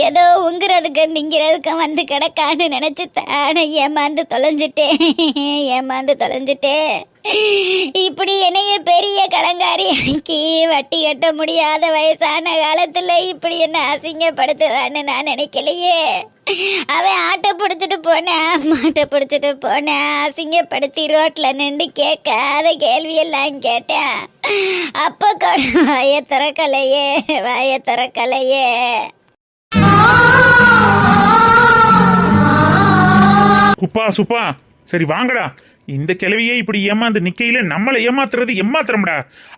ஏதோ உங்கிறதுக்கு திங்கிறதுக்கு வந்து கிடக்கான்னு நினைச்சு தானே ஏமாந்து தொலைஞ்சிட்டேன். இப்படி என்னைய பெரிய கடங்காரி ஆக்கி வட்டி கட்ட முடியாத வயசான காலத்துல இப்படி என்ன அசிங்கப்படுத்துவான்னு நான் நினைக்கலையே. அவன் ஆட்டை பிடிச்சிட்டு போனேன் அசிங்கப்படுத்தி ரோட்ல நின்று கேட்காத கேள்வியெல்லாம் கேட்டேன். அப்ப கூட வாய திறக்கலையே. குப்பா சுப்பா சரி வாங்கடா. இந்த கிழவியே இப்படி ஏமாந்து நிக்கையில நம்மளை ஏமாத்துறம்டா.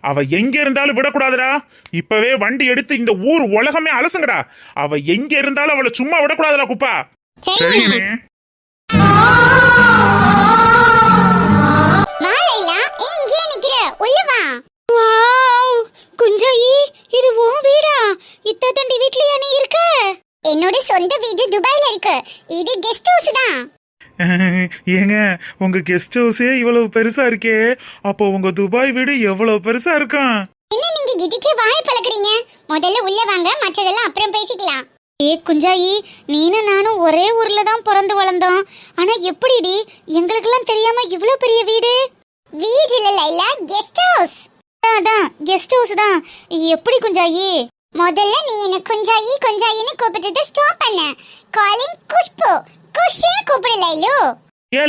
அவ எங்க இருந்தாலும் விடக்கூடாதுடா. இப்பவே வண்டி எடுத்து இந்த ஊர் உலகமே அலசுங்கடா. அவ எங்க இருந்தாலும் அவளை சும்மா விடக்கூடாதுடா குப்பா. சரிண்ணே. குஞ்சாயி, இது உன் வீடா? இத்தண்டி வீட்லயா நீ இருக்க? என்னோட சொந்த வீடு துபாயில இருக்கு. இது கெஸ்ட் ஹவுஸ் தான். ஏங்க உங்க கெஸ்ட் ஹவுஸே இவ்வளவு பெருசா இருக்கே, அப்போ உங்க துபாய் வீடு எவ்வளவு பெருசா இருக்கும்? என்ன நீங்க இதுக்கே வாய் பழக்கிறீங்க? முதல்ல உள்ள வாங்க, மற்றதெல்லாம் அப்புறம் பேசிக்கலாம். குஞ்சாயி, நீனும் நானும் ஒரே ஊர்ல தான் பிறந்து வளர்ந்தோம். ஆனா எப்படிடி எங்களுக்கெல்லாம் தெரியாம இவ்ளோ பெரிய வீடு? வீடு இல்ல லைலா, கெஸ்ட் ஹவுஸ். அதான் கெஸ்ட் ஹவுஸ் தான். எப்படி குஞ்சாயி? முதல்ல நீ என்ன குஞ்சாயின்னு கூப்பிட்டது ஸ்டாப் பண்ண. காலிங் குஷ்பு, குஷே கூப்பிடு லைலு.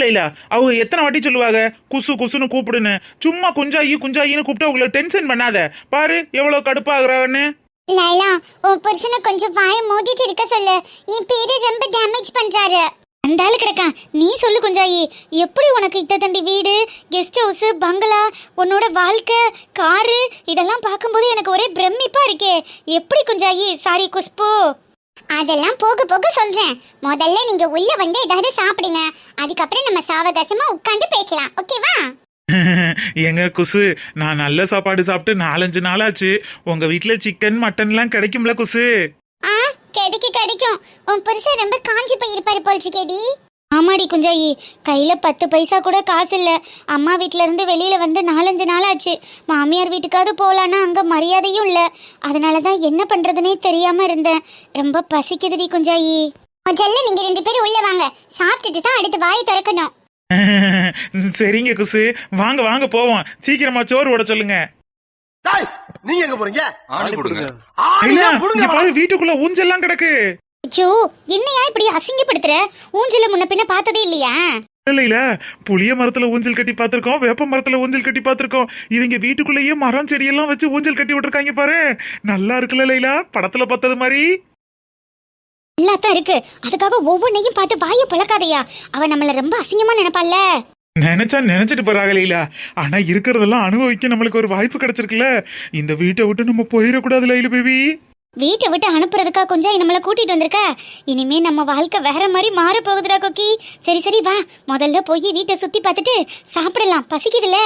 லைலா, அவங்க எத்தனை வாட்டி சொல்லுவாங்க குசுன்னு கூப்பிடுன்னு? சும்மா குஞ்சாயின்னு கூப்பிட்டு உங்களை டென்ஷன் பண்ணாத. பாரு எவ்வளவு கடுப்பாகிறான்னு. லைலா, உன் புருஷனை கொஞ்சம் வாய மூடிட்டு இருக்க சொல்லு. என் பேரு ரொம்ப டேமேஜ் பண்றாரு. அந்த ஆளு கிடக்கான். நீ சொல்லு குஞ்சாயி, எப்படி உனக்கு இத்தண்டி வீடு, கெஸ்ட் ஹவுஸ், பங்களா, உன்னோட வாழ்க்கை, காரு இதெல்லாம் பார்க்கும்போது எனக்கு ஒரே பிரமிப்பா இருக்கே. எப்படி குஞ்சாயி? சாரி குஷ்பு. அதெல்லாம் போக போக சொல்றேன். முதல்ல நீங்க உள்ள வந்து ஏதாவது சாப்பிடுங்க. அதுக்கப்புறம் நம்ம சாவகாசமா உட்கார்ந்து பேசலாம். ஓகேவா? எங்க குசு, நான் நல்ல சாப்பாடு சாப்பிட்டு 4-5 நாளாச்சு. உங்க வீட்டுல சிக்கன் மட்டன்லாம் கிடைக்கும்ல குசு? கிடைக்கும். உன் புருஷன் ரொம்ப காஞ்சி போயிருப்பாரு போல்ச்சுக்கேடி. ஆமாடி குஞ்சாயி, கையில 10 பைசா கூட காசு இல்ல. அம்மா வீட்ல இருந்து வெளியில வந்து 4-5 நாள் ஆச்சு. மாமியார் வீட்டுக்காவது போலான்னா அங்க மரியாதையும் இல்ல. அதனாலதான் என்ன பண்றதுனே தெரியாம இருந்தேன். ரொம்ப பசிக்குதுடி குஞ்சாயி. முதல்ல நீங்க 2 பேரும் உள்ள வாங்க. சாப்பிட்டுட்டு தான் அடுத்து வாயை திறக்கணும். சரிங்க குசு, வாங்க போவோம். சீக்கிரமா சோறு ஓட சொல்லுங்க. நீங்க எங்க போறீங்க? வீட்டுக்குள்ள ஊஞ்செல்லாம் கிடக்கு. ஐயோ, என்னையா இப்படி அசிங்கப்படுத்துற? ஊஞ்சல முன்ன பின்ன பார்த்ததே இல்லையா? இல்ல, புளிய மரத்துல ஊஞ்சல் கட்டி பாத்திருக்கோம், வேப்ப மரத்துல ஊஞ்சல் கட்டி பாத்திருக்கோம். இவங்க வீட்டுக்குள்ளேயே மரம் செடியெல்லாம் வச்சு ஊஞ்சல் கட்டி விட்டுருக்காங்க பாரு. நல்லா இருக்குல்ல லைலா, படத்துல பார்த்தது மாதிரி. எல்லாத்தான் இருக்கு. அதுக்காக ஒவ்வொன்னையும் பார்த்து வாய பழக்காதையா. அவ நம்மள ரொம்ப அசிங்கமா நினைப்பாள்ல. நினைச்சிட்டு போறாங்க லைலா. ஆனா இருக்கிறதெல்லாம் அனுபவிக்க நம்மளுக்கு ஒரு வாய்ப்பு கிடைச்சிருக்குல்ல. இந்த வீட்டை விட்டு நம்ம போயிடக்கூடாது லைலு பேபி. வீட்டை விட்டு அனுப்புறதுக்கா கொஞ்சம் நம்மள கூட்டிட்டு வந்திருக்க? இனிமே நம்ம வாழ்க்கை வேற மாதிரி மாற போகுதுடா கொக்கி. சரி வா, முதல்ல போய் வீட்டை சுத்தி பார்த்துட்டு சாப்பிடலாம். பசிக்குதுல?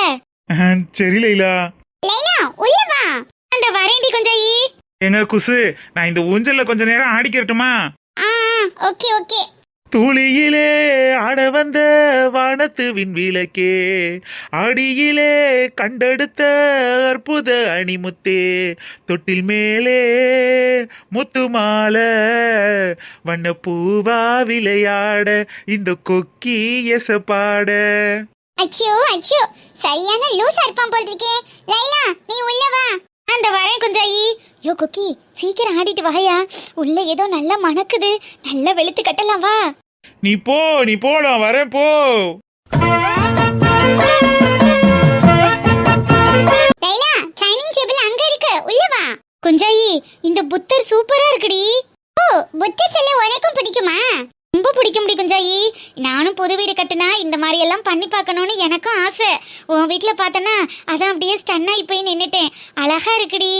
சரி லைலா. லைலா உள்ள வா. அந்த வரேண்டி குஞ்சாயி. எங்க குசு, நான் இந்த ஊஞ்சல்ல கொஞ்ச நேரம் ஆடிக்கிறட்டுமா? ஓகே. துளியிலே ஆட வந்த வானத்து விண்விளக்கே, ஆடியிலே கண்டெடுத்த அற்புத அணிமுத்தே, தொட்டில் மேலே முத்து மாலை வண்ண பூவா விளையாட இந்த கொக்கி எசப்பாட. அச்சோ சரியான லூசா இருப்பான் போல் இருக்கே. லைலா நீ உள்ள வா. அந்த வரேன் குஞ்சாயி. யோ கொக்கி, சீக்கிரம் ஆடிட்டு வாயா. உள்ள ஏதோ நல்லா மணக்குது. நல்லா வெளுத்து கட்டலாம் வா. நீ போ நான் வரேன் போ. லைலா, டைனிங் டேபிள் அங்க இருக்கு, உள்ள வா. குஞ்சாயி, இந்த புத்தர் சூப்பரா இருக்குடி. ஓ, புத்தர் சிலை உனக்கும் பிடிக்குமா? ரொம்ப பிடிக்கும் குஞ்சாயி. நானும் புது வீடு கட்டுனா இந்த மாதிரி எல்லாம் பண்ணி பார்க்கணும்னு எனக்கும் ஆசை. உன் வீட்டுல பார்த்தனா அதான் அப்படியே ஸ்டன்னாகி போய் நின்னுட்டேன். அழகா இருக்குடி.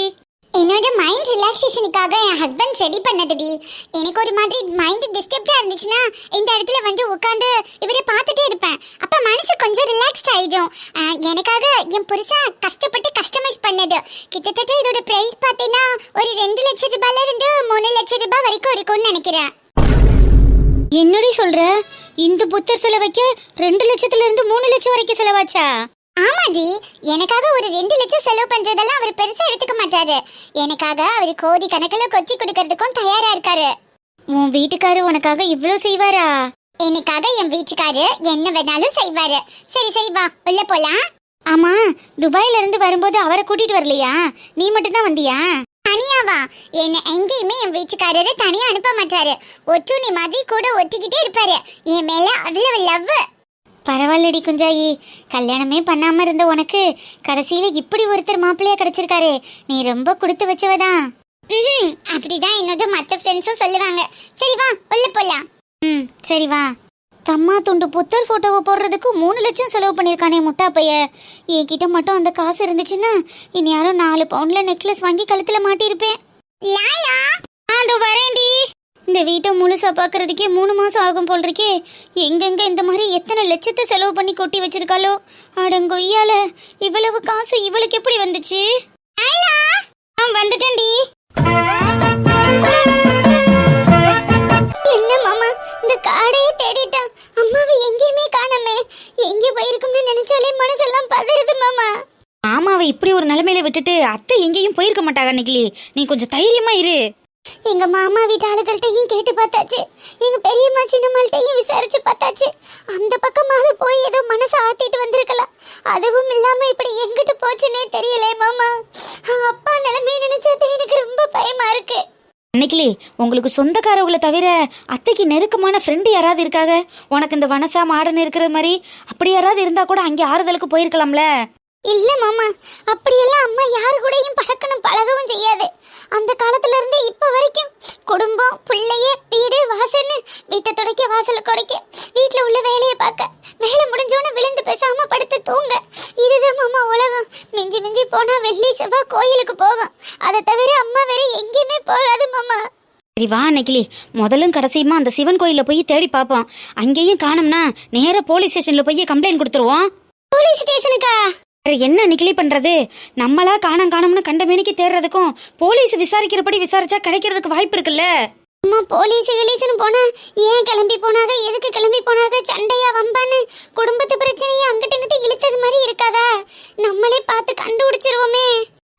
என்னோட மைண்ட் ரிலாக்ஸேஷனுக்காக என் ஹஸ்பண்ட் ரெடி பண்ணதுடி. எனக்கு ஒரு மாதிரி மைண்ட் டிஸ்டர்ப்டா இருந்துச்சுன்னா இந்த இடத்துல வந்து உட்காந்து இவரை பார்த்துட்டே இருப்பேன். அப்ப மனசு கொஞ்சம் ரிலாக்ஸ்ட் ஆயிடும். எனக்காக என் புருஷா கஷ்டப்பட்டு கஸ்டமைஸ் பண்ணது. கிட்டத்தட்ட இதோட பிரைஸ் பார்த்தீங்கன்னா ஒரு 2 லட்சம் ரூபாயில இருந்து 3 லட்சம் ரூபாய் வரைக்கும் இருக்கும்னு நினைக்கிறேன். என்னடி சொல்ற? இந்த புத்தர் சிலை வைக்க 2 லட்சத்துல இருந்து 3 லட்சம் வரைக்கும் செலவாச்சா? ஆமாடி, எனக்காக ஒரு 2 லட்சம் செலவு பண்றதெல்லாம் அவர் பெருசா எடுத்துக்க மாட்டாரு. எனக்காக அவர் கோடி கணக்குல கொச்சி கொடுக்கறதுக்கும் தயாரா இருக்காரு. உன் வீட்டுக்காரு உனக்காக இவ்ளோ செய்வாரா? எனக்காக என் வீட்டுக்காரு என்ன வேணாலும் செய்வாரு. சரி சரி வா உள்ள போலாம். ஆமா, துபாயில இருந்து வரும்போது அவரை கூட்டிட்டு வரலையா? நீ மட்டும் தான் வந்தியா? தனியாவா? என்ன எங்கேயுமே என் வீட்டுக்காரரு தனியா அனுப்ப மாட்டாரு. ஒட்டுணி மாதிரி கூட ஒட்டிக்கிட்டே இருப்பாரு. என் மேல அவ்வளவு லவ். பரவாயில்லடி குஞ்சாயி, கல்யாணமே பண்ணாம இருந்த உனக்கு கடைசியில இப்படி ஒருத்தர் மாப்பிள்ளையா கிடைச்சிருக்காரு. நீ ரொம்ப கொடுத்து வச்சவதான். அப்படிதான் என்னோட மற்ற ஃப்ரெண்ட்ஸும் சொல்லுவாங்க. சரி வா உள்ள போலாம். சரி வா. தம்மா துண்டு புத்தர் போட்டோவை போடுறதுக்கு 3 லட்சம் செலவு பண்ணியிருக்கானே முட்டா பைய. என்கிட்ட மட்டும் அந்த காசு இருந்துச்சுன்னா இனி யாரும் 4 பவுண்ட்ல நெக்லஸ் வாங்கி கழுத்துல மாட்டியிருப்பேன். லாலா அதோ வரேன்டி. இந்த வீட்டை முழுசா பாக்குறதுக்கே 3 மாசம் ஆகும் போல் இருக்கே. எங்கெங்க இந்த மாதிரி எத்தனை லட்சத்தை செலவு பண்ணி கொட்டி வச்சிருக்காளோ. அடங்கொய்யால இவ்வளவு காசு இவளுக்கு எப்படி வந்துச்சு? வந்துட்டேன்டி. என்ன மாமா இந்த காடையே தேடிட்டான். அம்மாவை எங்கேயுமே காணோமே. எங்கே போயிருக்கும்னு நினைச்சாலே மனசெல்லாம் பதறுது மாமா. மாமாவை இப்படி ஒரு நிலைமையில விட்டுட்டு அத்தை எங்கேயும் போயிருக்க மாட்டாங்க நிக்கிலி. நீ கொஞ்சம் தைரியமா இரு. எங்க மாமா வீட்டு ஆளுகள்கிட்டையும் கேட்டு பார்த்தாச்சு. எங்க பெரியம்மா சின்னம்மாள்கிட்டையும் விசாரிச்சு பார்த்தாச்சு. அந்த பக்கமாக போய் ஏதோ மனசை ஆத்திட்டு வந்திருக்கலாம். அதுவும் இல்லாம இப்படி எங்கிட்டு போச்சுன்னே தெரியல மாமா. அப்பா நிலைமை நினைச்சது எனக்கு ரொம்ப பயமா இருக்கு. நிக்கிலி, உங்களுக்கு சொந்தக்காரவங்களை தவிர அத்தைக்கு நெருக்கமான ஃப்ரெண்டு யாராவது இருக்காங்க? உனக்கு இந்த வனசா மாடன் இருக்கிற மாதிரி அப்படி யாராவது இருந்தா கூட அங்கே ஆறுதலுக்கு போயிருக்கலாம்ல. இல்ல மாமா, அப்படியெல்லாம் அம்மா யாரு கூடயும் பழக்கணும் பழகவும் செய்யாது. அந்த காலத்துல இருந்து இப்ப வரைக்கும் குடும்பம் பிள்ளைய வீடு வாசல்னு வீட்டை துடைக்க வாசல குடைக்க வீட்டுல உள்ள வேலையை பார்க்க வேலை முடிஞ்சோன்னு விழுந்து பேசாம படுத்து தூங்க. இதுதான் மாமா உலகம். மிஞ்சி மிஞ்சி போனா வெள்ளி செவ்வாய் கோயிலுக்கு போகும். அதை தவிர அம்மா வேற எங்கேயுமே போகாது மாமா. சரி வா நிக்கிலி, முதலும் கடைசியுமா அந்த சிவன் கோயில போய் தேடி பார்ப்போம். அங்கேயும் காணோம்னா நேரா போலீஸ் ஸ்டேஷன்ல போய் கம்ப்ளைண்ட் கொடுத்துருவோம். போலீஸ் ஸ்டேஷனுக்கா? என்ன நிக்கிலி பண்றது? நம்மளா காணோம்னு கண்ட மேனிக்கு தேடுறதுக்கும் போலீஸ் விசாரிக்கிறபடி விசாரிச்சா கிடைக்கிறதுக்கு வாய்ப்பு இருக்குல்ல. அம்மா போலீஸ்னு போனா ஏன் கிளம்பி போனாங்க, எதுக்கு கிளம்பி போனாங்க, சண்டையா வம்பான்னு குடும்பத்து பிரச்சனையை அங்கிட்டு இங்கிட்டு இழுத்தது மாதிரி இருக்காதா? நம்மளே பார்த்து கண்டுபிடிச்சிருவோமே.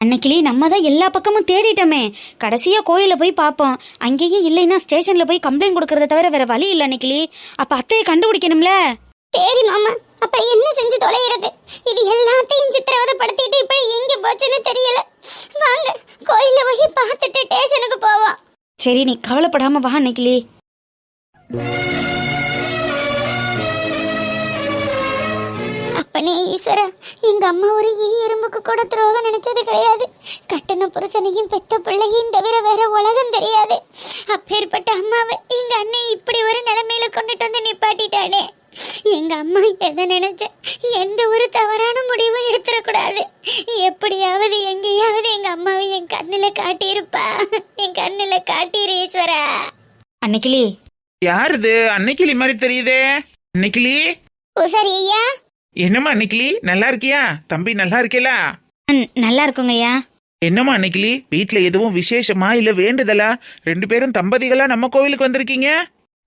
அன்னைக்கிளி நம்ம தான் எல்லா பக்கமும் தேடிட்டோமே. கடைசியா கோயில போய் பார்ப்போம். அங்கேயும் இல்லைன்னா ஸ்டேஷன்ல போய் கம்ப்ளைண்ட் கொடுக்கறத தவிர வேற வழி இல்லை அன்னைக்கிளி. அப்ப அத்தையை கண்டுபிடிக்கணும்ல. சரி மாமா, அப்ப என்ன செஞ்சு தொலைகிறது? இது எல்லாத்தையும் சித்திரவதைப்படுத்திட்டு இப்படி எங்க போச்சுன்னு தெரியல. வாங்க கோயில போய் பார்த்துட்டு ஸ்டேஷனுக்கு போவோம். சரி நீ கவலைப்படாம வா அன்னைக்கிளி. அப்பனே ஈஸ்வரா, எங்க அம்மா ஒரு எறும்புக்கு கூட துரோகம் நினைச்சது கிடையாது. கட்டண புருஷனையும் பெத்த பிள்ளையும் தவிர வேற உலகம் தெரியாது. அப்பேற்பட்ட அம்மாவை எங்க அண்ணன் இப்படி ஒரு நிலைமையில கொண்டுட்டு வந்து நிப்பாட்டிட்டானே. எங்க அம்மா எதை நினைச்ச எந்த ஒரு தவறான முடிவும் எடுத்துடக்கூடாது. எப்படியாவது எங்கேயாவது எங்க அம்மாவை என் கண்ணுல காட்டியிருப்பா. என் கண்ணுல காட்டிரு ஈஸ்வரா. அன்னைக்கிளி யாருது? அன்னைக்கிளி மாதிரி தெரியுதே. அன்னைக்கிளி பூசாரி ஐயா. என்னம்மா அன்னைக்கிளி, நல்லா இருக்கியா? தம்பி நல்லா இருக்கேலா? நல்லா இருக்குங்கய்யா. என்னம்மா அன்னைக்கிளி, வீட்டுல எதுவும் விசேஷமா இல்ல வேண்டுதலா? 2 பேரும் தம்பதிகளா நம்ம கோவிலுக்கு வந்திருக்கீங்க?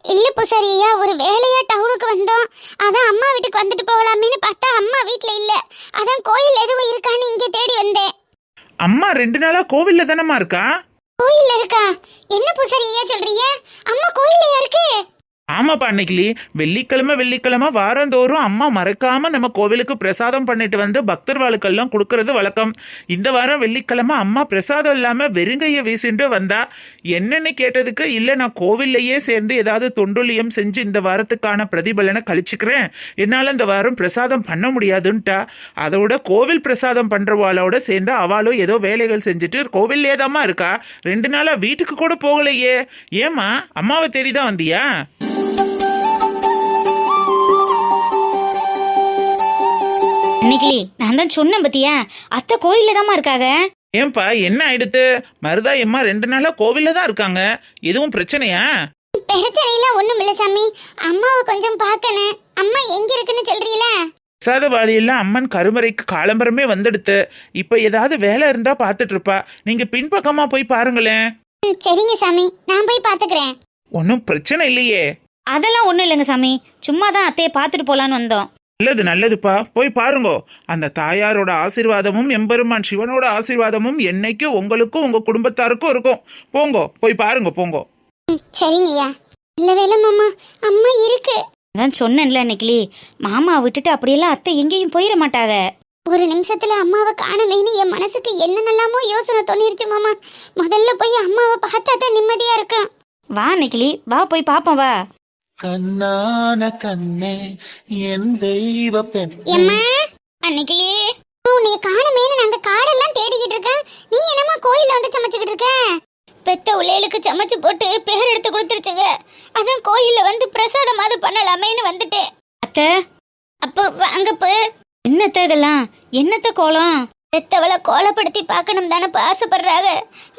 இல்ல பூசாரி ஐயா, ஒரு வேலையா டவுனுக்கு வந்தோம். அதான் அம்மா வீட்டுக்கு வந்துட்டு போகலாமேன்னு பார்த்தா அம்மா வீட்டுல இல்ல. அதான் கோயில் எதுவும் இருக்கான்னு இங்க தேடி வந்தேன். அம்மா 2 நாளா கோவில்ல தானம்மா இருக்கா? கோயில்ல இருக்கா? என்ன பூசாரி ஐயா சொல்றீங்க? அம்மா கோயில்லையா இருக்கு? ஆமாப்பா அன்னைக்கிளி, வெள்ளிக்கிழமை வாரந்தோறும் அம்மா மறக்காம நம்ம கோவிலுக்கு பிரசாதம் பண்ணிட்டு வந்து பக்தர்களுக்கெல்லாம் கொடுக்கறது வழக்கம். இந்த வாரம் வெள்ளிக்கிழமை அம்மா பிரசாதம் இல்லாம வெறுங்கைய வீசிட்டு வந்தா. என்னன்னு கேட்டதுக்கு இல்ல நான் கோவில்லையே சேர்ந்து ஏதாவது தொண்டுலியம் செஞ்சு இந்த வாரத்துக்கான பிரதிபலனை கழிச்சுக்கிறேன், என்னால இந்த வாரம் பிரசாதம் பண்ண முடியாதுன்ட்டா. அதோட கோவில் பிரசாதம் பண்றவாளோட சேர்ந்து அவளும் ஏதோ வேலைகள் செஞ்சுட்டு கோவில்லே தாம்மா இருக்கா. 2 நாளா வீட்டுக்கு கூட போகலையே. ஏமா அம்மாவை தேடிதான் வந்தியா? அன்னைக்கிளி நான் தான் சொன்னேன் பத்தியா, அத்தை கோயில்ல தாமா இருக்காங்க. ஏன்பா என்ன ஆயிடுத்து? மருதா எம்மா 2 நாளா கோவில்ல தான் இருக்காங்க. எதுவும் பிரச்சனையா? பிரச்சனைலாம் ஒண்ணும் இல்ல சாமி. அம்மாவை கொஞ்சம் பார்க்கணும். அம்மா எங்க இருக்குன்னு சொல்றீங்களா? பிரசாதவாளியில அம்மன் கருமறைக்கு காலம்பரமே வந்துடுத்து. இப்ப ஏதாவது வேலை இருந்தா பாத்துட்டு இருப்பா. நீங்க பின்பக்கமா போய் பாருங்களேன். சரிங்க சாமி, நான் போய் பாத்துக்கிறேன். ஒன்னும் பிரச்சனை இல்லையே. அதெல்லாம் ஒன்றும் இல்லைங்க சாமி, சும்மா தான் அத்தையை பார்த்துட்டு போலான்னு வந்தோம். நல்லது நல்லதுப்பா, போய் பாருங்கோ. அந்த தாயாரோட ஆசீர்வாதமும் எம்பெருமான் சிவனோட ஆசீர்வாதமும் என்னைக்கும் உங்களுக்கும் உங்க குடும்பத்தாருக்கும் இருக்கும். போங்கோ, போய் பாருங்க போங்கோ. சரிங்கய்யா. இல்ல வேலை மாமா, அம்மா இருக்கு. அதான் சொன்னேன்ல அன்னைக்கிளி, மாமா விட்டுட்டு அப்படியெல்லாம் அத்தை எங்கேயும் போயிட மாட்டாங்க. ஒரு நிமிஷத்துல அம்மாவை காணவேன்னு என் மனசுக்கு என்னென்னலாமோ யோசனை தோணிருச்சு மாமா. முதல்ல போய் அம்மாவை பார்த்தா தான் நிம்மதியா இருக்கும். வா அன்னைக்கிளி, வா போய் பாப்போம் வா. கண்ணான கண்ணே என் தெய்வ பெண். எம்மா, அன்னைக்கு உன்னை காணமேன்னு நாங்க காடெல்லாம் தேடிக்கிட்டு இருக்கேன். நீ என்னமா கோயில்ல வந்து சமைச்சுக்கிட்டு இருக்க? பெத்த உள்ளேலுக்கு சமைச்சு போட்டு பேர் எடுத்து கொடுத்துருச்சுங்க. அதான் கோயில்ல வந்து பிரசாதமாவது பண்ணலாமேன்னு வந்துட்டேன். அத்தை, அப்போ வாங்கப்பு. என்னத்த இதெல்லாம், என்னத்த கோலம்? பெத்தவளை கோலப்படுத்தி பார்க்கணும் தானே ஆசைப்படுறாங்க.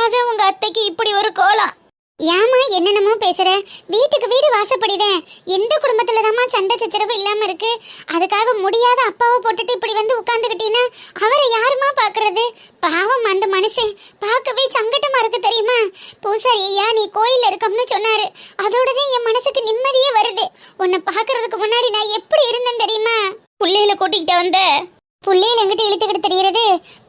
அதான் உங்க அத்தைக்கு இப்படி ஒரு கோலம். ஏமா என்னென்னமோ பேசுற? வீட்டுக்கு வீடு வாசப்படிதேன். எந்த குடும்பத்துல தாம்மா சண்டை சச்சரவு இல்லாம இருக்கு? அதுக்காக முடியாத அப்பாவை போட்டுட்டு இப்படி வந்து உட்கார்ந்துக்கிட்டீங்கன்னா அவரை யாருமா பாக்குறது? பாவம் அந்த மனுஷன், பார்க்கவே சங்கட்டமா இருக்கு தெரியுமா? பூசாரி ஐயா நீ கோயில்ல இருக்கம்னு சொன்னாரு. அதோடதான் என் மனசுக்கு நிம்மதியே வருது. உன்னை பாக்குறதுக்கு முன்னாடி நான் எப்படி இருந்தேன் தெரியுமா? புள்ளையில கூட்டிக்கிட்ட வந்த புள்ளையில எங்கிட்ட இழுத்துக்கிட்டு தெரியறது.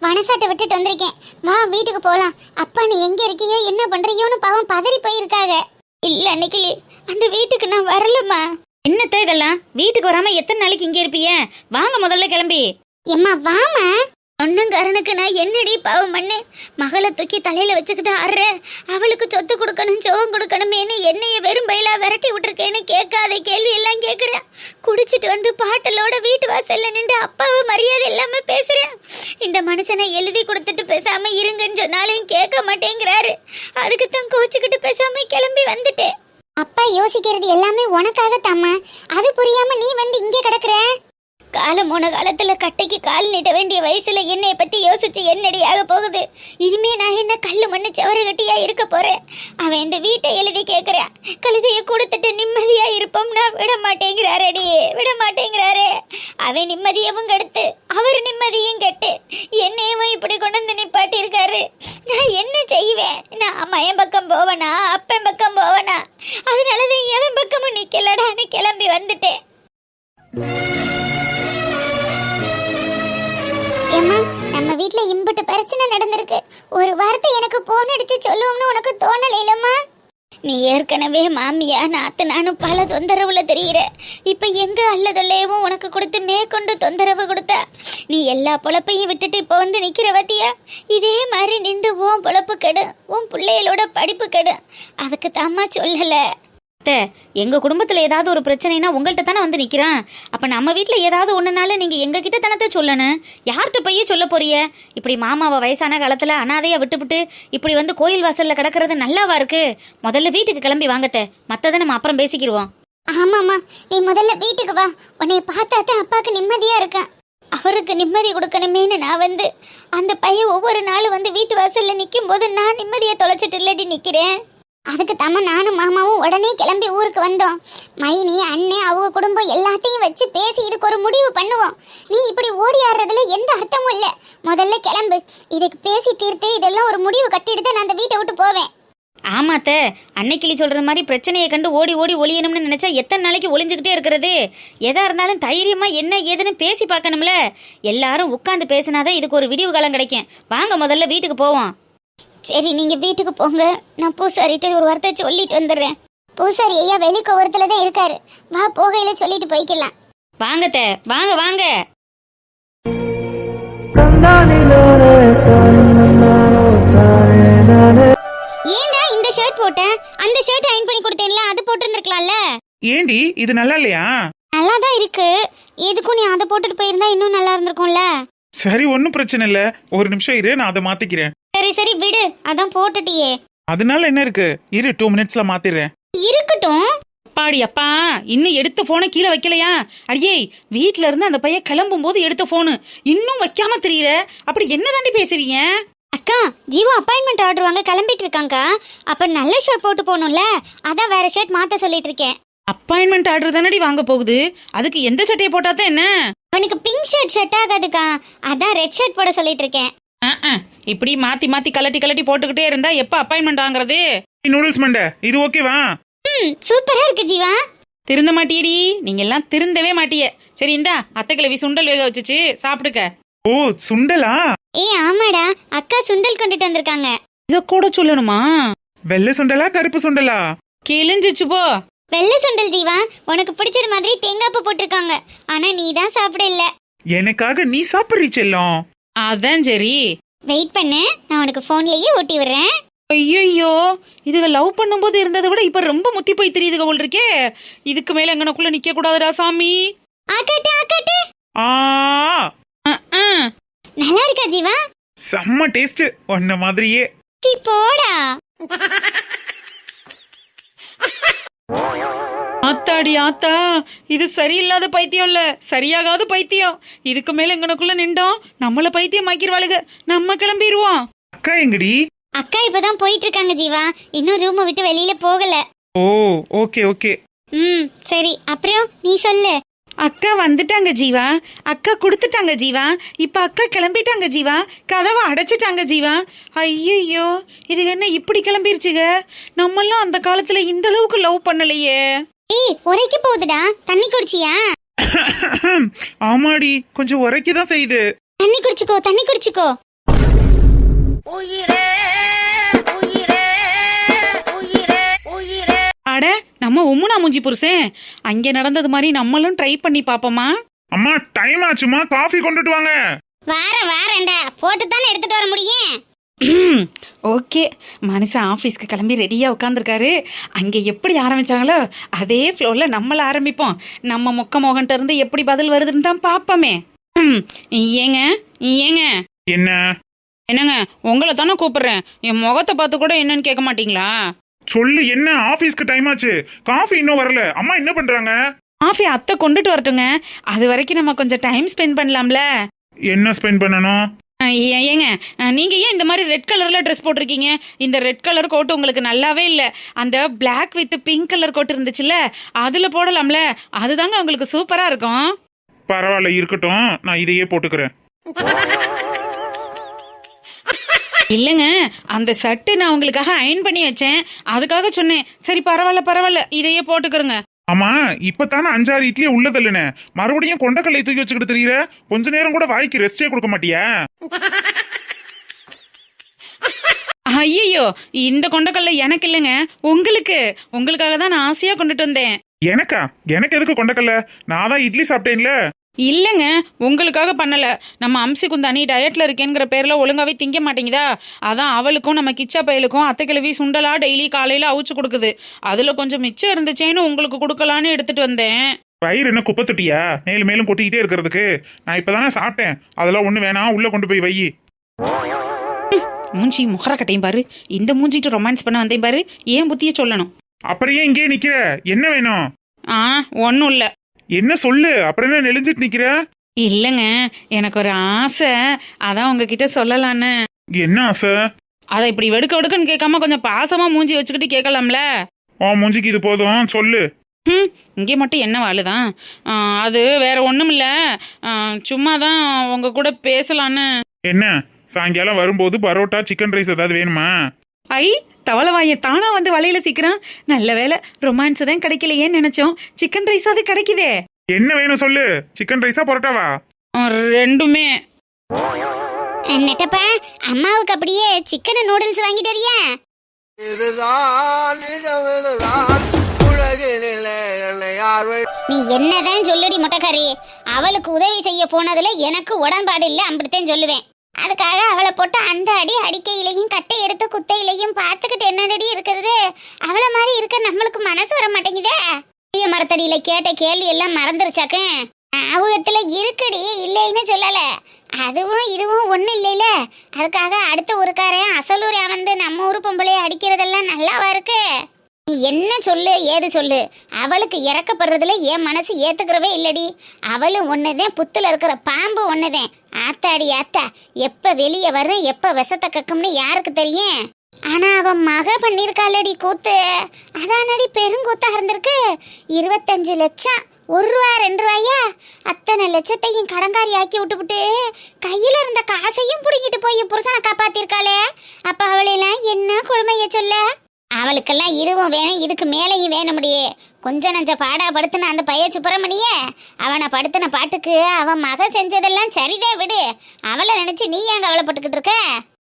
வனசாட்டை விட்டுட்டு வந்திருக்கேன். வா வீட்டுக்கு போலாம். அப்பா நீ எங்க இருக்கியோ என்ன பண்றியோன்னு பாவம் பதறி போயிருக்காங்க. இல்ல அன்னைக்கு அந்த வீட்டுக்கு நான் வரலம்மா. என்னத்த இதெல்லாம், வீட்டுக்கு வராம எத்தனை நாளைக்கு இங்கே இருப்பீங்க? வாங்க முதல்ல கிளம்பி. எம்மா வாமா. ஒன்னுங்காரனுக்கு நான் என்னடி பாவம் பண்ணு? மகளை தூக்கி தலையில வச்சுக்கிட்டு ஆடுற. அவளுக்கு சொத்து கொடுக்கணும் சோகம் கொடுக்கணுமேனு என்னைய வெறும் பயிலா விரட்டி விட்டுருக்கேன்னு கேட்காத கேள்வி எல்லாம் கேட்குறேன். குடிச்சிட்டு வந்து பாட்டலோட வீட்டு வாசல்ல நின்று அப்பாவை மரியாதை இல்லாம பேசுறேன். இந்த மனுஷனை எழுதி கொடுத்துட்டு பேசாம இருங்கன்னு சொன்னாலும் கேட்க மாட்டேங்கிறாரு. அதுக்கு தான் கோச்சுக்கிட்டு பேசாம கிளம்பி வந்துட்டேன். அப்பா யோசிக்கிறது எல்லாமே உனக்காகத்தாம்மா. அது புரியாம நீ வந்து இங்கே கிடக்குற. காலம் போன காலத்துல கட்டைக்கு கால் நீட்ட வேண்டிய வயசுல என்னைய பத்தி யோசிச்சு என்னடி ஆக போகுது? இனிமே நான் என்ன கல்லு மண்ணு சவர கட்டியா இருக்க போறேன்? அவன் இந்த வீட்டை எழுதி கேட்கிறேன். கழுதைய கொடுத்துட்டு நிம்மதியா இருப்போம்னா விட மாட்டேங்கிறாரடி, விட மாட்டேங்கிறாரே. அவன் நிம்மதியவும் கெடுத்து அவர் நிம்மதியும் கெட்டு என்னையவும் இப்படி கொண்டு வந்து நிப்பாட்டி இருக்காரு. நான் என்ன செய்வேன்? நான் அம்மையன் பக்கம் போவனா அப்பன் பக்கம் போவனா? அதனாலதான் எவன் பக்கமும் நிக்கலடான்னு கிளம்பி வந்துட்டேன். ஏம்மா நம்ம வீட்ல இம்புட்டு பிரச்சனை நடந்திருக்கு. ஒரு வார்த்தை எனக்கு போன் அடிச்சு சொல்லுவோம்னு உனக்கு தோணல இல்லம்மா? நீ ஏற்கனவே மாமியா நாத்து நானும் பல தொந்தரவுல தெரியுற. இப்ப எங்க அல்லதொல்லையவும் உனக்கு கொடுத்து மேற்கொண்டு தொந்தரவு கொடுத்தா நீ எல்லா பொழப்பையும் விட்டுட்டு இப்ப வந்து நிக்கிற வத்தியா? இதே மாதிரி நின்று உன் பொழப்பு கெடு, உன் பிள்ளைகளோட படிப்பு கெடு. அதுக்கு தாம்மா சொல்லல. அத்தை, எங்க குடும்பத்துல ஏதாவது ஒரு பிரச்சனைனா உங்கள்கிட்ட தானே வந்து நிக்கிறேன். அப்ப நம்ம வீட்டுல ஏதாவது ஒண்ணுனால நீங்க எங்க கிட்ட தானே சொல்லணும். யார்கிட்ட போய் சொல்ல போறிய? இப்படி மாமாவை வயசான காலத்துல அனாதையா விட்டுவிட்டு இப்படி வந்து கோயில் வாசல்ல கிடக்கிறது நல்லாவா இருக்கு? முதல்ல வீட்டுக்கு கிளம்பி வாங்கத்த, மத்ததை நம்ம அப்புறம் பேசிக்கிடுவோம். ஆமாம்மா, நீ முதல்ல வீட்டுக்கு வா. உன்னை பார்த்தாதான் அப்பாவுக்கு நிம்மதியா இருக்கான். அவருக்கு நிம்மதி கொடுக்கணுமேனு நான் வந்து அந்த பையன் ஒவ்வொரு நாளும் வந்து வீட்டு வாசல்ல நிற்கும் போது நான் நிம்மதியை தொலைச்சிட்டு இல்லடி நிக்கிறேன். அதுக்கு தாம நானும் மாமாவும் உடனே கிளம்பி ஊருக்கு வந்தோம். மைனி அண்ணே அவங்க குடும்பம் எல்லாத்தையும் வச்சு பேசி இதுக்கு ஒரு முடிவு பண்ணுவோம். நீ இப்படி ஓடி ஆடுறதுல எந்த அர்த்தமும் இல்லை. முதல்ல கிளம்பு. இதுக்கு பேசி தீர்த்து இதெல்லாம் ஒரு முடிவு கட்டிட்டு நான் அந்த வீட்டை விட்டு போவேன். ஆமாத்த, அன்னைக்கிளி சொல்ற மாதிரி பிரச்சனையை கண்டு ஓடி ஓடி ஒளியணும்னு நினைச்சா எத்தனை நாளைக்கு ஒளிஞ்சுக்கிட்டே இருக்கிறது? எதா இருந்தாலும் தைரியமா என்ன ஏதுன்னு பேசி பார்க்கணும்ல. எல்லாரும் உட்காந்து பேசினாதான் இதுக்கு ஒரு விடிவு காலம் கிடைக்கும். வாங்க முதல்ல வீட்டுக்கு போவோம். சரி நீங்க வீட்டுக்கு போங்க. நான் பூசாரிட்ட ஒரு வார்த்தை சொல்லிட்டு வந்துடுறேன். பூசாரி ஐயா வெளிக்கோவரத்துல தான் இருக்காரு. வா போகையில சொல்லிட்டு போய்க்கலாம். வாங்கத்த, வாங்க வாங்க. ஏன்டா இந்த ஷர்ட் போட்டேன்? அந்த ஷர்ட் அயன் பண்ணி கொடுத்தேன்ல, அது போட்டிருந்திருக்கலாம்ல. ஏண்டி இது நல்லா இல்லையா? நல்லா தான் இருக்கு. எதுக்கும் நீ அதை போட்டுட்டு போயிருந்தா இன்னும் நல்லா இருந்திருக்கும்ல. சரி ஒன்னும் பிரச்சனை இல்ல, ஒரு நிமிஷம் இரு, நான் அதை மாத்திக்கிறேன். சரி சரி விடு, அதான் போட்டுட்டியே. அதனால என்ன இருக்கு, இரு 2 மினிட்ஸ்ல மாத்திடுறேன். இருக்கட்டும். அப்பாடி அப்பா, இன்னும் எடுத்த போனை கீழே வைக்கலையா? அடியே, வீட்டுல இருந்து அந்த பையன் கிளம்பும் போது எடுத்த போனு இன்னும் வைக்காம தெரியுற. அப்படி என்ன தாண்டி பேசுவீங்க? அக்கா அக்கா ஜீவா அப்பாயின்மெண்ட் ஆர்டர் வாங்க கிளம்பிட்டு இருக்காங்கக்கா. அப்ப நல்ல ஷர்ட் போட்டு போகணும்ல, அதான் வேற ஷர்ட் மாத்த சொல்லிட்டு இருக்கேன். அப்பாயின்மெண்ட் ஆர்டர் தானடி வாங்க போகுது, அதுக்கு எந்த சட்டையை போட்டாதான் என்ன? அவனுக்கு பிங்க் ஷர்ட் செட் ஆகாதுக்கா, அதான் ரெட் ஷர்ட் போட சொல்லிட்டு இருக்கேன். இப்படி மாத்தி மாத்தி கலட்டி கலட்டி போட்டுக்கிட்டே இருந்தா எப்ப அப்பாயின்மெண்ட் வாங்குறது? நூடுல்ஸ் மண்டை இது ஓகேவா? சூப்பரா இருக்கு ஜீவா. திருந்த மாட்டியடி, நீங்க எல்லாம் திருந்தவே மாட்டிய. சரி இந்தா அத்தை கிழவி சுண்டல் வேக வச்சுச்சு, சாப்பிடுக்க. ஓ சுண்டலா? ஆமாடா, அக்கா சுண்டல் கொண்டுட்டு வந்திருக்காங்க. இத கூட சொல்லணுமா? வெள்ளை சுண்டலா கருப்பு சுண்டலா? கிழிஞ்சிச்சு போ. வெள்ளை சுண்டல் ஜீவா, உனக்கு பிடிச்சது மாதிரி தேங்காய் பூ போட்டிருக்காங்க, ஆனா நீ தான் சாப்பிட இல்ல. எனக்காக நீ சாப்பிடுறீ செல்லம். அதான் சரி. வெயிட் பண்ணு, நான் உனக்கு போன்லயே ஊட்டி விடுறேன். ஐயோ, இதுக லவ் பண்ணும்போது இருந்ததை விட இப்ப ரொம்ப முத்தி போய் தெரியுதுக போல் இருக்கே. இதுக்கு மேல எங்கனக்குள்ள நிக்க கூடாதுடா சாமி. ஆக்காட்டு ஆக்காட்டு. ஆ நல்லா இருக்கா ஜீவா? செம்ம டேஸ்ட், ஒன்ன மாதிரியே. சீ போடா. ஆத்தாடி ஆத்தா, இது சரியில்லாத பைத்தியம் இல்ல, சரியாகாத பைத்தியம். இதுக்கு மேல எங்கனக்குள்ள நின்றோம் நம்மள பைத்தியம் ஆக்கிடுவாளுக. நம்ம கிளம்பிடுவோம். அக்கா எங்கடி? அக்கா இப்பதான் போயிட்டு இருக்காங்க ஜீவா, இன்னும் ரூமை விட்டு வெளியில போகல. ஓ ஓகே ஓகே. சரி, அப்புறம் நீ சொல்லு. அக்கா வந்துட்டாங்க ஜீவா, அக்கா கொடுத்துட்டாங்க ஜீவா, இப்ப அக்கா கிளம்பிட்டாங்க ஜீவா, கதவை அடைச்சிட்டாங்க ஜீவா. ஐயோ, இது என்ன இப்படி கிளம்பிருச்சுக? நம்மெல்லாம் அந்த காலத்துல இந்த அளவுக்கு லவ் பண்ணலையே. உரைக்க போகுதுடா, தண்ணி குடிச்சியா? ஆமாடி, கொஞ்சம் உரைக்கதான் செய்யுது. தண்ணி குடிச்சுக்கோ, தண்ணி குடிச்சுக்கோ. அட, நம்ம உம்முனா மூஞ்சி புருஷன், அங்க நடந்தது மாதிரி நம்மளும் ட்ரை பண்ணி பாப்போமா? அம்மா டைம் ஆச்சுமா, காஃபி கொண்டுட்டு வாங்க. வாரேன்டா, போட்டு தானே எடுத்துட்டு வர முடியும். ஓகே, மனுஷன் ஆஃபீஸ்க்கு கிளம்பி ரெடியாக உட்காந்துருக்காரு. அங்கே எப்படி ஆரம்பிச்சாங்களோ அதே ஃப்ளோரில் நம்மள ஆரம்பிப்போம். நம்ம மொக்க மோகன்ட்ட இருந்து எப்படி பதில் வருதுன்னு தான் பார்ப்போமே. ஏங்க ஏங்க என்ன? என்னங்க, உங்களை தானே கூப்பிடுறேன், என் முகத்தை பார்த்து கூட என்னன்னு கேட்க மாட்டீங்களா? சொல்லு, என்ன? ஆபீஸ்க்கு டைம் ஆச்சு, காஃபி இன்னும் வரல. அம்மா என்ன பண்றாங்க? காஃபி அத்தை கொண்டுட்டு வரட்டுங்க, அது வரைக்கும் நம்ம கொஞ்சம் டைம் ஸ்பெண்ட் பண்ணலாம்ல. என்ன ஸ்பெண்ட் பண்ணணும்? ஏங்க, நீங்க ஏன் இந்த மாதிரி ரெட் கலர்ல ட்ரெஸ் போட்டிருக்கீங்க? இந்த ரெட் கலர் கோட் உங்களுக்கு நல்லாவே இல்ல. அந்த black with pink colour coat இருந்துச்சுல்ல, அதுல போடலாம்ல, அதுதாங்க உங்களுக்கு சூப்பரா இருக்கும். பரவாயில்ல, இருக்கட்டும், நான் இதையே போட்டுக்கிறேன். இல்லைங்க, அந்த ஷர்ட் நான் உங்களுக்காக அயன் பண்ணி வச்சேன், அதுக்காக சொன்னேன். சரி பரவாயில்ல, இதையே போட்டுக்கிறேங்க. ஆமா, இப்பதானே 6 இட்லியே உள்ள தள்ளுன, மறுபடியும் கொண்டக்கல்லை தூக்கி வச்சுக்கிட்டு தெரியற. கொஞ்ச நேரம் கூட வாய்க்கு ரெஸ்டே கொடுக்க மாட்டியா? ஐயோ, இந்த கொண்டக்கல்ல எனக்கு இல்லைங்க, உங்களுக்காக தான் நான் ஆசையா கொண்டுட்டு வந்தேன். எனக்கா? எனக்கு எதுக்கு கொண்டக்கல்ல? நான் தான் இட்லி சாப்பிட்டேன்ல. இல்லைங்க, உங்களுக்காக பண்ணல. நம்ம அம்சி குந்தானி டயட்ல இருக்கேங்கிற பேர்ல ஒழுங்காவே திங்க மாட்டேங்குதா, அதான் அவளுக்கும் நம்ம கிச்சா பையலுக்கும் அத்தை கிழவி சுண்டலா டெய்லி காலையில அவிச்சு கொடுக்குது. அதுல கொஞ்சம் மிச்சம் இருந்துச்சேன்னு உங்களுக்கு கொடுக்கலான்னு எடுத்துட்டு வந்தேன். வயிறு என்ன குப்பை தொட்டியா மேலும் மேலும் கொட்டிக்கிட்டே இருக்கிறதுக்கு? நான் இப்பதானே சாப்பிட்டேன், அதெல்லாம் ஒண்ணு வேணாம், உள்ள கொண்டு போய் வை. மூஞ்சி முகர கட்டையும் பாரு, இந்த மூஞ்சிட்டு ரொமான்ஸ் பண்ண வந்தேன் பாரு, ஏன் புத்திய சொல்லணும். அப்புறம் ஏன் இங்கே நிக்கிற? என்ன வேணும்? ஒன்னும் இல்ல. என்ன சொல்லு, அப்புறம் என்ன நெளிஞ்சிட்டு நிக்கிற? இல்லைங்க, எனக்கு ஒரு ஆசை, அதான் உங்ககிட்ட சொல்லலான்னு. என்ன ஆசை? அதை இப்படி வெடுக்கன்னு கேட்காம கொஞ்சம் பாசமா மூஞ்சி வச்சுக்கிட்டு கேட்கலாம்ல. மூஞ்சிக்கு இது போதும், சொல்லு. இங்கே மட்டும் என்ன வாழுதான்? அது வேற ஒண்ணும் இல்ல, சும்மாதான் உங்க கூட பேசலான்னு. என்ன, சாயங்காலம் வரும்போது பரோட்டா சிக்கன் ரைஸ் ஏதாவது வேணுமா? ஐ, தவளவாய தானா வந்து வலையில சிக்கிறான். நல்ல வேலை, ரொமான்ஸ் தான் கிடைக்கலையேன்னு நினைச்சோம், சிக்கன் ரைஸ் அது கிடைக்குதே. என்ன வேணும் சொல்லு, சிக்கன் ரைஸா பரோட்டாவா? ரெண்டுமே. நெட்டப்பா, அம்மாவுக்கு அப்படியே சிக்கன் நூடுல்ஸ் வாங்கிட்டு வரியா? நீ என்னதான் சொல்லுடி மொட்டைக்காரி, அவளுக்கு உதவி செய்ய போனதுல எனக்கு உடன்பாடு இல்லை, அப்படித்தான் சொல்லுவேன். அதுக்காக அவளை போட்டு அந்த அடி அடிக்கையிலையும் கட்டை எடுத்து குத்தையிலையும் பார்த்துக்கிட்டு என்னடி இருக்கிறது? அவளை மாதிரி இருக்க நம்மளுக்கு மனசு வர மாட்டேங்குதே. பெரிய மரத்தடியில கேட்ட கேள்வி எல்லாம் மறந்துருச்சாக்க? அவகத்துல இருக்குடி, இல்லைன்னு சொல்லல. அதுவும் இதுவும் ஒண்ணு இல்லைல, அதுக்காக அடுத்த ஊருக்காரன் அசலூர் வந்து நம்ம ஊரு பொம்பளைய அடிக்கிறதெல்லாம் நல்லாவா இருக்கு? நீ என்ன சொல்லு ஏது சொல்லு, அவளுக்கு இறக்கப்படுறதுல என் மனசு ஏத்துக்கிறவே இல்லடி. அவளும் ஒண்ணுதான், புத்துல இருக்கிற பாம்பு ஒண்ணுதான். ஆத்தாடி ஆத்தா, எப்ப வெளியே வர்றேன் எப்ப விஷத்தை கக்கும்னு யாருக்கு தெரியும்? ஆனா அவன் மக பண்ணிருக்காளடி கூத்து, அதானடி பெருங்கூத்தா இருந்திருக்கு. 25 லட்சம், 1 ரூபா 2 ரூபாயா, அத்தனை லட்சத்தையும் கடங்காரி ஆக்கி விட்டுவிட்டு கையில இருந்த காசையும் புடிங்கிட்டு போய் புருஷனை காப்பாத்திருக்காளே. அப்ப அவளெல்லாம் என்ன கொடுமைய சொல்ல? அவளுக்கெல்லாம் இதுவும் வேணும், இதுக்கு மேலையும் வேணும்டியே. கொஞ்ச நஞ்ச பாடா படுத்துன அந்த பைய சுப்பிரமணியே, அவனை படுத்தின பாட்டுக்கு அவன் மக செஞ்சதெல்லாம் சரிதே விடு. அவளை நினைச்சு நீ ஏன் கவலைப்பட்டுக்கிட்டு இருக்க?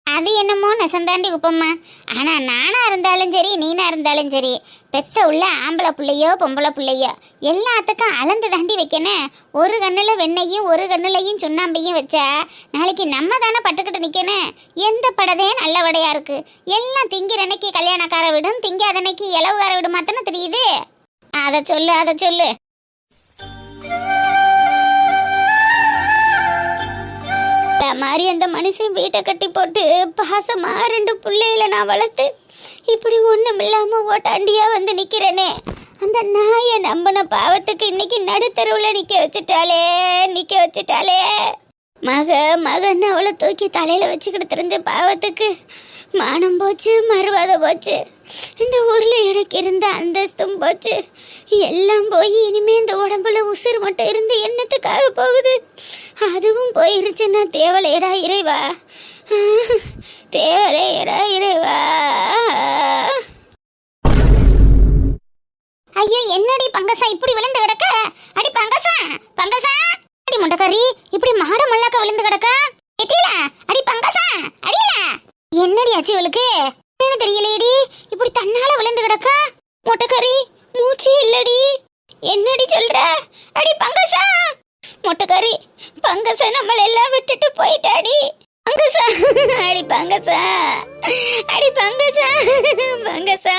அது என்னமோ நெசந்தாண்டி உப்பம்மா. ஆனா நானா இருந்தாலும் சரி நீனா இருந்தாலும் சரி, பெத்த உள்ள ஆம்பளை பிள்ளையோ பொம்பளை பிள்ளையோ எல்லாத்துக்கும் அளந்து தாண்டி வைக்கணும். ஒரு கண்ணுல வெண்ணையும் ஒரு கண்ணுலையும் சுண்ணாம்பையும் வச்சா நாளைக்கு நம்ம தானே பட்டுக்கிட்டு நிக்கணும். எந்த படதே நல்ல வடையா இருக்கு? எல்லாம் திங்கிற அன்னைக்கு கல்யாணக்கார விடும், திங்காத அன்னைக்கு இளவுகார விடுமா தானே தெரியுது. அதை சொல்லு. மாதிரி அந்த மனுஷன் வீட்டை கட்டி போட்டு பாசமா 2 பிள்ளைகளை நான் வளர்த்து இப்படி ஒண்ணும் இல்லாம ஓட்டாண்டியா வந்து நிக்கிறேனே, அந்த நாயை நம்பின பாவத்துக்கு இன்னைக்கு நடுத்தருவுல நிக்க வச்சுட்டாளே. மகன் அவளை தூக்கி தலையில வச்சுக்கிட்டு தெரிஞ்ச பாவத்துக்கு மானம் போச்சு, மறுவாதை போச்சு. இந்த ஊர்ல எனக்கு இருந்த அந்தஸ்தும் போச்சு, எல்லாம் போய் இனிமே இந்த உடம்புல உசுறு மட்டும் இருந்து என்னத்துக்காக போகுது? அதுவும் போயிருச்சுன்னா தேவலையடா இறைவா, தேவலையடா இறைவா. ஐயோ, என்னடி பங்கசா இப்படி விழுந்து கிடக்க? அடி பங்கசா அடி முண்டக்காரி, இப்படி மாட மல்லாக்க விழுந்து கிடக்க? எட்டில அடி பங்கசா, அடியில என்னடி ஆச்சு இவளுக்கு? என்ன தெரியலையடி, இப்படி தன்னால விழுந்து கிடக்க? முட்டைக்கறி, மூச்சு இல்லடி. என்னடி சொல்ற? அடி பங்கசா, முட்டைக்கறி, பங்கசா நம்மள எல்லாம் விட்டுட்டு போயிட்டாடி. பங்கசா, அடி பங்கசா, அடி பங்கசா, பங்கசா.